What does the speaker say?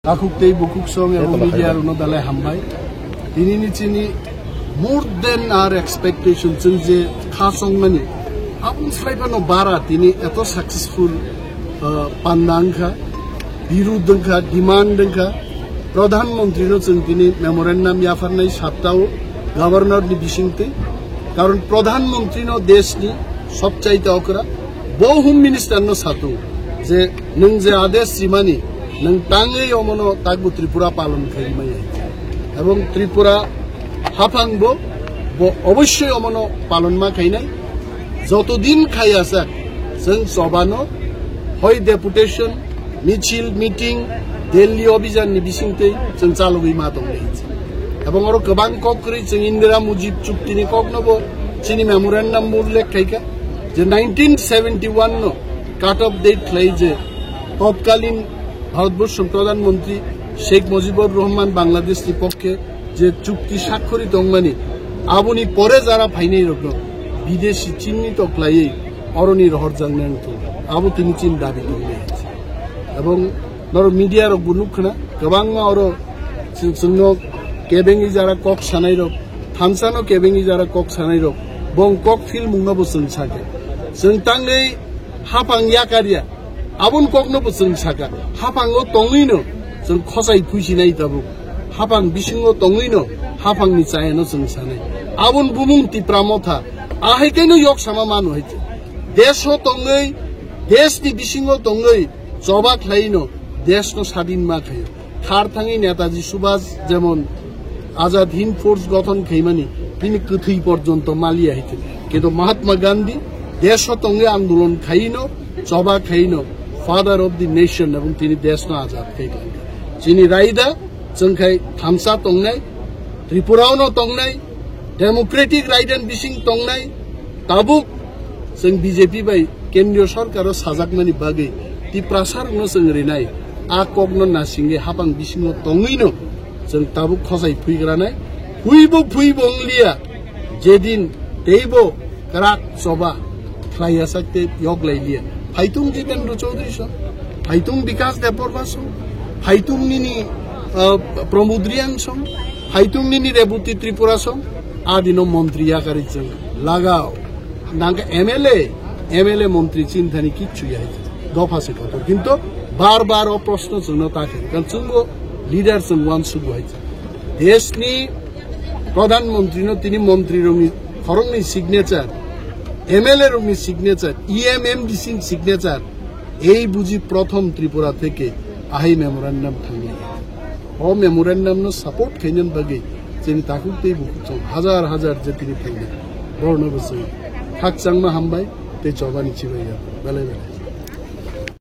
Akukte bukuk song এবং মিডিয়ার উনদালে হামবাই তিনি চিনি more than our expectation যে খাসং মানে আপন স্লাইবানো বারা তিনি এত সাকসেসফুল পান্দাংখা বিরুদ্ধংখা ডিমান্ডংখা প্রধানমন্ত্রীরও তিনি মেমোরেন্ডাম ইয়াফারনাই সাতটাও গভর্নরনি বিশিংতে কারণ প্রধানমন্ত্রীনো দেশনি সবচাইতে অকরা বহু মিনিস্টারনো সাতু যে নং যে আদেশ সিমানি নং টাঙ্গেই অমনো তাকবো ত্রিপুরা পালন খাইমাই এবং ত্রিপুরা হাফাংবো অবশ্যই অমনো পালন মা খাইনাই যতদিন খাই আসা जों सबानो হয় ডেপুটেশন মিছিল মিটিং দিল্লি অভিযাননি বিসিংতে जों চালুই মা দং এবং আরো গোবাং ককরি जों ইন্দিরা মুজিব চুক্তিনি ককনবো চিনি মেমোরেন্ডাম উল্লেখ খাইকা যে 1971 নো কাট অফ ডেট লাই যে তৎকালীন ভারতবর্ষ প্রধানমন্ত্রী শেখ মুজিবুর রহমান বাংলাদেশের পক্ষে যে চুক্তি স্বাক্ষরিত অঙ্গানি আবনি পরে যারা ফাইনাই রকম বিদেশি চিহ্নিত ক্লাই অরণি রহরজাং নেন্ত আবু তিনি চিন দাবি করে এবং নর মিডিয়ার গুনুখনা গোবাংমা আরো जोंनो केबेंगी जारा कक सानाय रक थामसानो केबेंगी जारा कक सानाय रक बं कक फिल मुंगनाबो जों साके जों तांगै हाफां याकारिया आबुन ककनोबो जों साका हाफांगो तंगैनो जों खसाय फुसिनाय दाबो हाफां बिसिङो तंगैनो हाफांनि चायनो जों सानाय आबुन बुमुं तिप्रामथा आहायकेनो यक सामा मानु हैते देशो तंगै देशनि बिसिङो तंगै जबा ख्लाइनो देशनो स्वाधीन मा खायो थार थाङै नेताजी सुभाष जेमन आजाद हिंद फोर्स गठन खैमानी তিনি কথই পর্যন্ত মালিয়া হইতেন কিন্তু মহাত্মা গান্ধী দেশ তঙ্গে আন্দোলন খাইনো জবা খাইনো ফাদার অফ দি নেশন এবং তিনি দেশনো আজাদ খাইলেন যিনি রাইদা जोंखाय थामसा तंनाय त्रिपुरावनो तंनाय डेमोक्रेटिक राइट एंड बिसिं तंनाय ताबुक जों बीजेपी बाय केंद्रीय सरकार साजाकमानि बागै ति प्रसारनो जों रिनाय आ कगनो नासिंगे हाबां बिसिङो तंगैनो जों ताबुक खसाय फुइग्रानाय फुइबो अंलिया जेदिन देबो क्राक सभा फ्लाइया सकते यगलाइलिया फाइतुं जितेन्द्र चौधरी सं फाइतुं विकास देबबर्मा सं फाइतुं निनि प्रमुद्रियान सं फाइतुं निनि रेबुति त्रिपुरा सं आदिनो मंत्री याकारि जों लागाव नांगा एमएलए मंत्री चिन्तानि किच्छु याय दफासे कत किन्तु बार बार प्रश्न जोंनो ताके कारण जोंबो लिडार जों वान सुगु हायছে देशनि प्रधानमंत्रीनो तिनी मंत्री रंनि खरंनि सिगनेचार एमएलए रंनि सिगनेचार ईएमएम डिसिं सिगनेचार এই বুঝি প্রথম ত্রিপুরা থেকে আহি মেমোরেন্ডাম থাঙ্গি ও মেমোরেন্ডামনো সাপোর্ট খেনেন বাগে যিনি তাকুতেই বুকুচং হাজার হাজার যে তিনি থাঙ্গি বর্ণবসই থাকচাংমা হামবাই তে জবানি চিবাইয়া বেলে